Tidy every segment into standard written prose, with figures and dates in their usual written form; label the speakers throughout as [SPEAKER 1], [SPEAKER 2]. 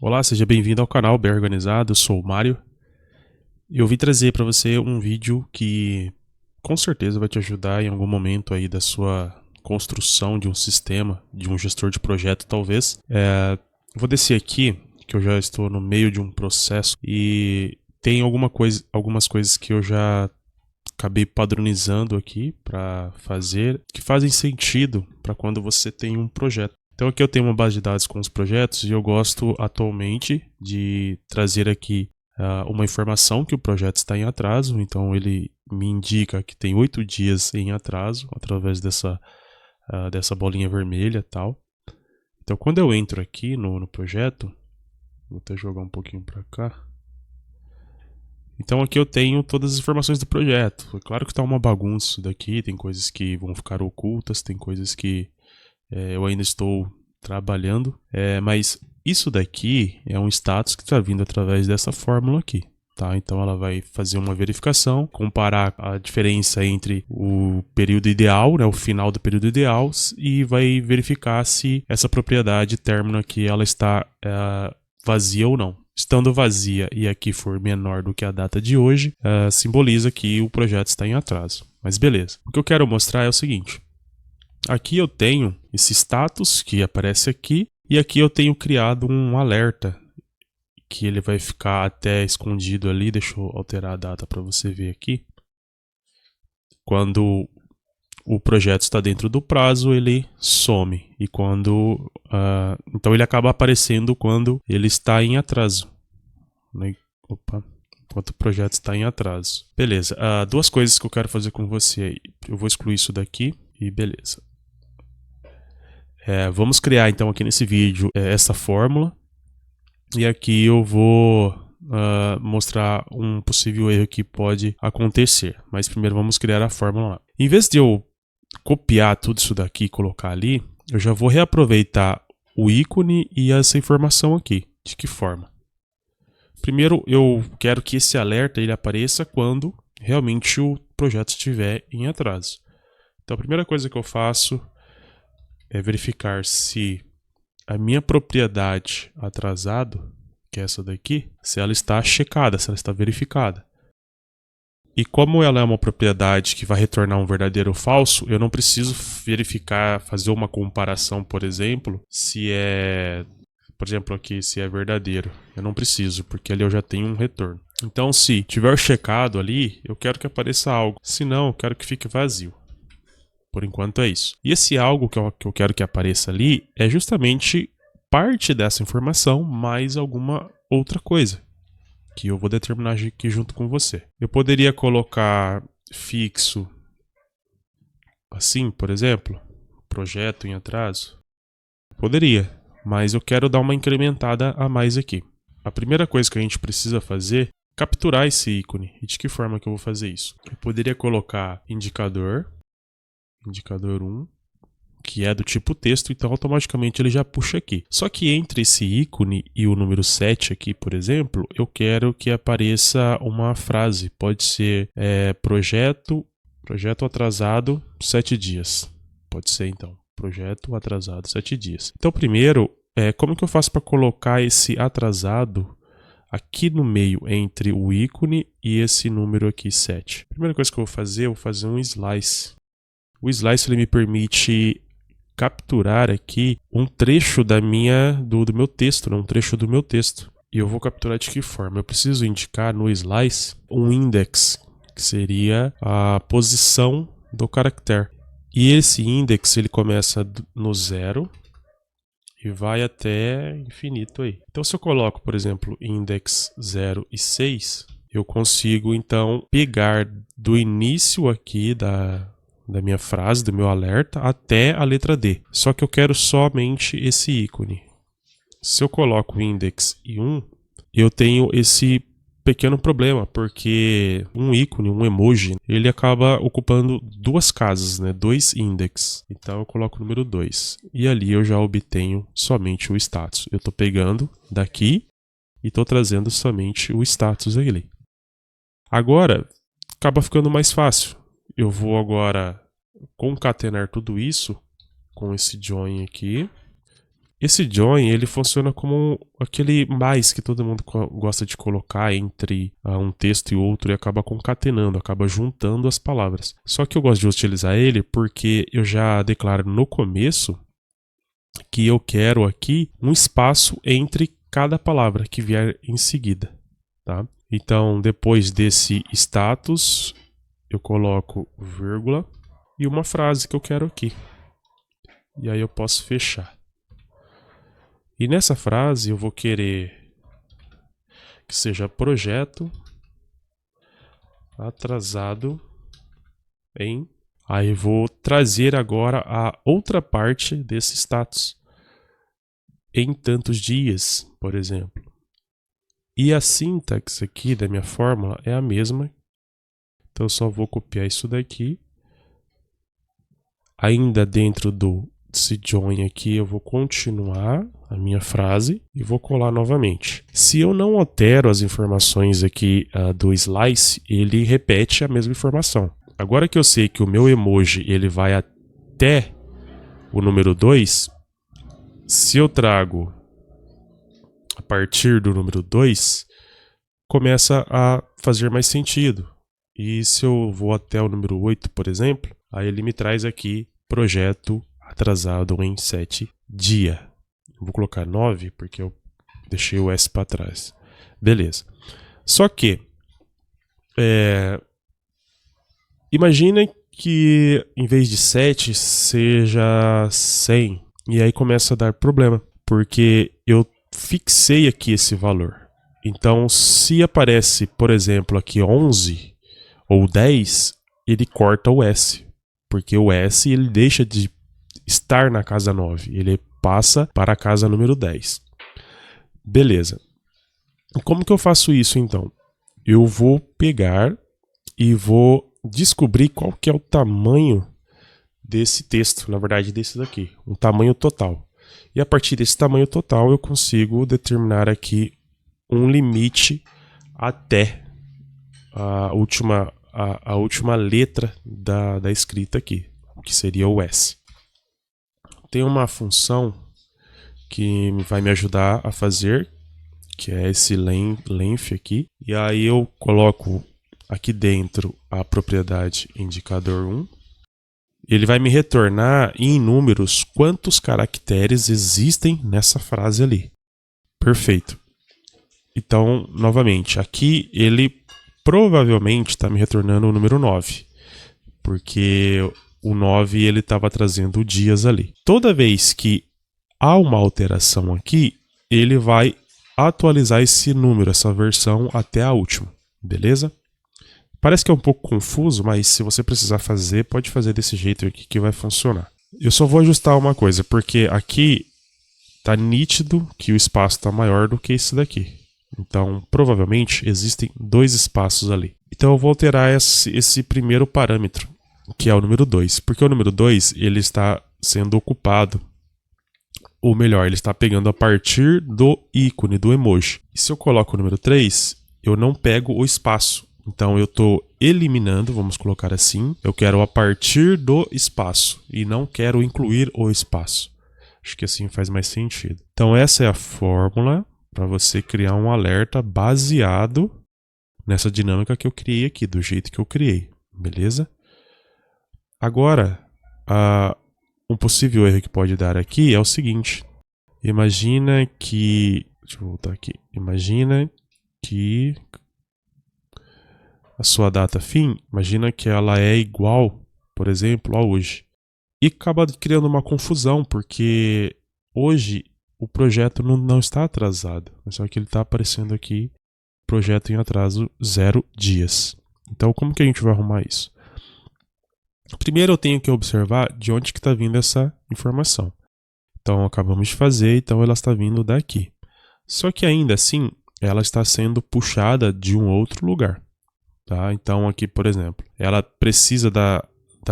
[SPEAKER 1] Olá, seja bem-vindo ao canal Bem Organizado, eu sou o Mário e eu vim trazer para você um vídeo que com certeza vai te ajudar em algum momento aí da sua construção de um sistema, de um gestor de projeto talvez. Vou descer aqui, que eu já estou no meio de um processo e tem algumas coisas que eu já acabei padronizando aqui para fazer, que fazem sentido para quando você tem um projeto. Então aqui eu tenho uma base de dados com os projetos e eu gosto atualmente de trazer aqui uma informação que o projeto está em atraso. Então ele me indica que tem 8 dias em atraso através dessa bolinha vermelha e tal. Então quando eu entro aqui no projeto, vou até jogar um pouquinho para cá. Então aqui eu tenho todas as informações do projeto. É claro que está uma bagunça isso daqui, tem coisas que vão ficar ocultas, tem coisas que eu ainda estou trabalhando, mas isso daqui é um status que está vindo através dessa fórmula aqui. Tá? Então ela vai fazer uma verificação, comparar a diferença entre o período ideal, né, o final do período ideal, e vai verificar se essa propriedade término aqui ela está vazia ou não. Estando vazia e aqui for menor do que a data de hoje, simboliza que o projeto está em atraso. Mas beleza. O que eu quero mostrar é o seguinte. Aqui eu tenho esse status que aparece aqui e aqui eu tenho criado um alerta que ele vai ficar até escondido ali. Deixa eu alterar a data para você ver aqui. Quando o projeto está dentro do prazo, ele some. E quando então ele acaba aparecendo quando ele está em atraso. Opa, enquanto o projeto está em atraso. Beleza, duas coisas que eu quero fazer com você aí. Eu vou excluir isso daqui e beleza. Vamos criar então aqui nesse vídeo essa fórmula. E aqui eu vou mostrar um possível erro que pode acontecer. Mas primeiro vamos criar a fórmula lá. Em vez de eu copiar tudo isso daqui e colocar ali, eu já vou reaproveitar o ícone e essa informação aqui. De que forma? Primeiro eu quero que esse alerta ele apareça quando realmente o projeto estiver em atraso. Então a primeira coisa que eu faço é verificar se a minha propriedade atrasado, que é essa daqui, se ela está checada, se ela está verificada. E como ela é uma propriedade que vai retornar um verdadeiro ou falso, eu não preciso verificar, fazer uma comparação, por exemplo, se é, por exemplo aqui, se é verdadeiro. Eu não preciso, porque ali eu já tenho um retorno. Então se tiver checado ali, eu quero que apareça algo. Se não, eu quero que fique vazio. Por enquanto é isso. E esse algo que eu quero que apareça ali é justamente parte dessa informação mais alguma outra coisa que eu vou determinar aqui junto com você. Eu poderia colocar fixo assim, por exemplo, projeto em atraso. Poderia, mas eu quero dar uma incrementada a mais aqui. A primeira coisa que a gente precisa fazer é capturar esse ícone. E de que forma que eu vou fazer isso? Eu poderia colocar indicador 1, que é do tipo texto, então automaticamente ele já puxa aqui. Só que entre esse ícone e o número 7 aqui, por exemplo, eu quero que apareça uma frase. Pode ser projeto atrasado 7 dias. Pode ser então, projeto atrasado 7 dias. Então primeiro, como que eu faço para colocar esse atrasado aqui no meio entre o ícone e esse número aqui 7? A primeira coisa que eu vou fazer um slice. O slice ele me permite capturar aqui um trecho do meu texto, né? Um trecho do meu texto. E eu vou capturar de que forma? Eu preciso indicar no slice um index, que seria a posição do caractere. E esse index ele começa no 0 e vai até infinito aí. Então se eu coloco, por exemplo, index 0 e 6, eu consigo então pegar do início aqui da minha frase, do meu alerta, até a letra D. Só que eu quero somente esse ícone. Se eu coloco index e 1, eu tenho esse pequeno problema, porque um ícone, um emoji, ele acaba ocupando duas casas, né? 2 index. Então eu coloco o número 2. E ali eu já obtenho somente o status. Eu estou pegando daqui e estou trazendo somente o status ali. Agora, acaba ficando mais fácil. Eu vou agora concatenar tudo isso com esse join aqui. Esse join, ele funciona como aquele mais que todo mundo gosta de colocar entre um texto e outro e acaba concatenando, acaba juntando as palavras. Só que eu gosto de utilizar ele porque eu já declaro no começo que eu quero aqui um espaço entre cada palavra que vier em seguida, tá? Então, depois desse status, eu coloco vírgula e uma frase que eu quero aqui. E aí eu posso fechar. E nessa frase eu vou querer que seja projeto atrasado em... Aí eu vou trazer agora a outra parte desse status. Em tantos dias, por exemplo. E a sintaxe aqui da minha fórmula é a mesma. Então eu só vou copiar isso daqui. Ainda dentro do join aqui eu vou continuar a minha frase e vou colar novamente. Se eu não altero as informações aqui do slice, ele repete a mesma informação. Agora que eu sei que o meu emoji ele vai até o número 2, se eu trago a partir do número 2, começa a fazer mais sentido. E se eu vou até o número 8, por exemplo, aí ele me traz aqui projeto atrasado em 7 dias. Vou colocar 9 porque eu deixei o S para trás. Beleza. Só que imagina que em vez de 7 seja 100. E aí começa a dar problema, porque eu fixei aqui esse valor. Então, se aparece, por exemplo, aqui 11 ou 10, ele corta o S. Porque o S ele deixa de estar na casa 9. Ele passa para a casa número 10. Beleza. Como que eu faço isso, então? Eu vou pegar e vou descobrir qual que é o tamanho desse texto, na verdade desse daqui, um tamanho total. E a partir desse tamanho total eu consigo determinar aqui um limite até a última letra da escrita aqui, que seria o S. Tem uma função que vai me ajudar a fazer, que é esse length aqui, e aí eu coloco aqui dentro a propriedade indicador 1. Ele vai me retornar em números quantos caracteres existem nessa frase ali. Perfeito. Então, novamente, aqui ele provavelmente está me retornando o número 9. Porque o 9 ele estava trazendo dias ali. Toda vez que há uma alteração aqui, ele vai atualizar esse número, essa versão até a última. Beleza? Parece que é um pouco confuso, mas se você precisar fazer, pode fazer desse jeito aqui que vai funcionar. Eu só vou ajustar uma coisa, porque aqui tá nítido que o espaço está maior do que esse daqui. Então, provavelmente, existem 2 espaços ali. Então, eu vou alterar esse primeiro parâmetro, que é o número 2. Porque o número 2, ele está sendo ocupado. Ou melhor, ele está pegando a partir do ícone, do emoji. E se eu coloco o número 3, eu não pego o espaço. Então eu estou eliminando, vamos colocar assim, eu quero a partir do espaço e não quero incluir o espaço. Acho que assim faz mais sentido. Então essa é a fórmula para você criar um alerta baseado nessa dinâmica que eu criei aqui, do jeito que eu criei, beleza? Agora, um possível erro que pode dar aqui é o seguinte. Imagina que... Deixa eu voltar aqui. Imagina que... a sua data fim, imagina que ela é igual, por exemplo, a hoje. E acaba criando uma confusão, porque hoje o projeto não está atrasado. Só que ele está aparecendo aqui, projeto em atraso 0 dias. Então, como que a gente vai arrumar isso? Primeiro eu tenho que observar de onde que está vindo essa informação. Então, acabamos de fazer, então ela está vindo daqui. Só que ainda assim, ela está sendo puxada de um outro lugar. Tá? Então aqui, por exemplo, ela precisa da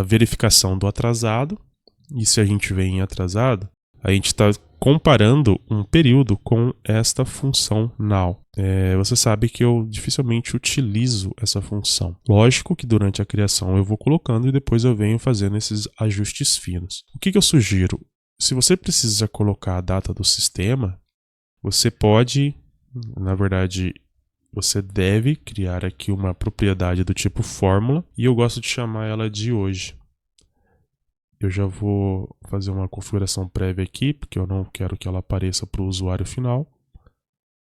[SPEAKER 1] verificação do atrasado. E se a gente vem em atrasado, a gente está comparando um período com esta função now. Você sabe que eu dificilmente utilizo essa função. Lógico que durante a criação eu vou colocando e depois eu venho fazendo esses ajustes finos. O que eu sugiro? Se você precisa colocar a data do sistema, você pode, na verdade, você deve criar aqui uma propriedade do tipo fórmula, e eu gosto de chamar ela de hoje. Eu já vou fazer uma configuração prévia aqui, porque eu não quero que ela apareça para o usuário final,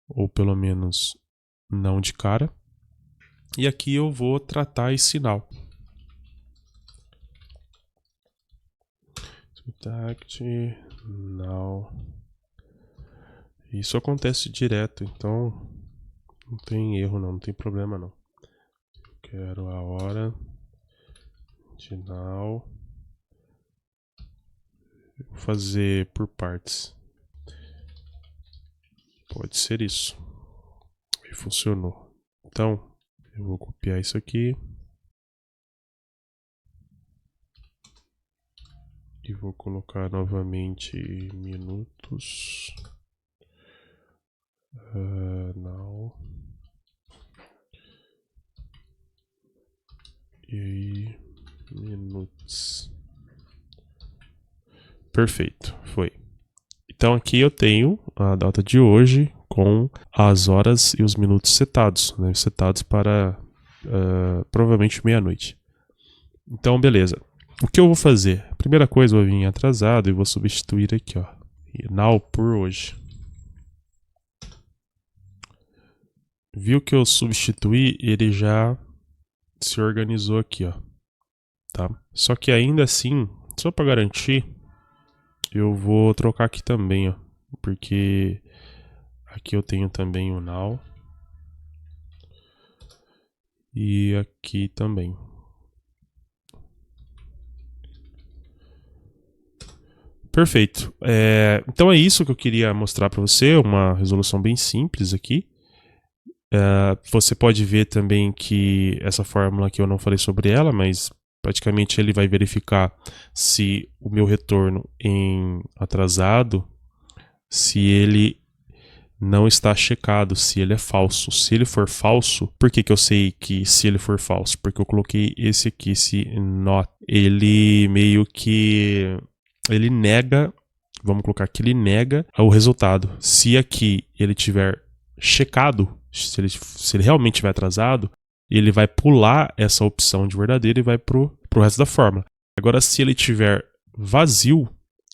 [SPEAKER 1] ou pelo menos não de cara. E aqui eu vou tratar esse sinal. Contact now. Isso acontece direto, então não tem erro não tem problema não. Eu quero a hora de now. Vou fazer por partes. Pode ser isso. E funcionou. Então, eu vou copiar isso aqui. E vou colocar novamente minutos. Now. E aí, minutos. Perfeito, foi. Então aqui eu tenho a data de hoje com as horas e os minutos setados, né? Setados para provavelmente meia-noite. Então beleza. O que eu vou fazer? Primeira coisa, eu vou vir atrasado e vou substituir aqui, ó, now por hoje. Viu que eu substituí, ele já se organizou aqui, ó, tá? Só que ainda assim, só para garantir, eu vou trocar aqui também, ó, porque aqui eu tenho também o now e aqui também. Perfeito. Então é isso que eu queria mostrar para você, uma resolução bem simples aqui. Você pode ver também que essa fórmula aqui eu não falei sobre ela, mas praticamente ele vai verificar se o meu retorno em atrasado, se ele não está checado, se ele é falso. Se ele for falso, por que eu sei que se ele for falso? Porque eu coloquei esse aqui, esse not. Ele meio que... ele nega, vamos colocar que ele nega o resultado. Se aqui ele tiver checado, se ele realmente estiver atrasado, ele vai pular essa opção de verdadeiro e vai pro resto da fórmula. Agora, se ele tiver vazio,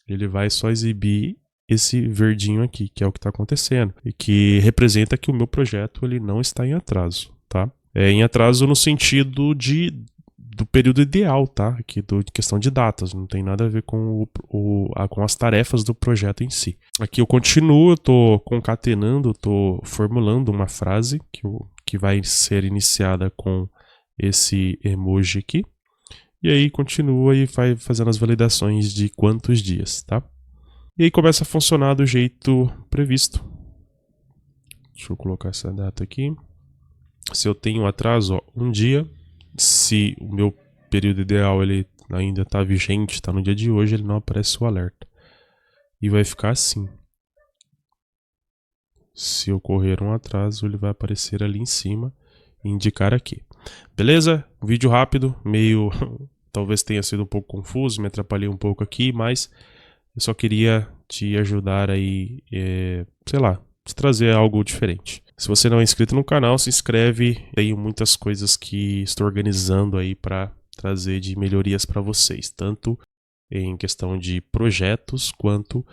[SPEAKER 1] ele vai só exibir esse verdinho aqui, que é o que está acontecendo, e que representa que o meu projeto ele não está em atraso, tá? Em atraso no sentido do período ideal, tá? Aqui de questão de datas, não tem nada a ver com, com as tarefas do projeto em si. Aqui eu continuo, eu estou concatenando, eu estou formulando uma frase que vai ser iniciada com esse emoji aqui. E aí continua e vai fazendo as validações de quantos dias, tá? E aí começa a funcionar do jeito previsto. Deixa eu colocar essa data aqui. Se eu tenho atraso, ó, um dia, se o meu período ideal ele ainda está vigente, está no dia de hoje, ele não aparece o alerta. E vai ficar assim. Se ocorrer um atraso, ele vai aparecer ali em cima e indicar aqui. Beleza? Um vídeo rápido, meio... talvez tenha sido um pouco confuso, me atrapalhei um pouco aqui, mas eu só queria te ajudar aí, sei lá, te trazer algo diferente. Se você não é inscrito no canal, se inscreve. Tenho muitas coisas que estou organizando aí para trazer de melhorias para vocês, tanto em questão de projetos quanto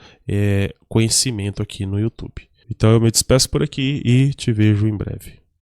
[SPEAKER 1] conhecimento aqui no YouTube. Então eu me despeço por aqui e te vejo em breve.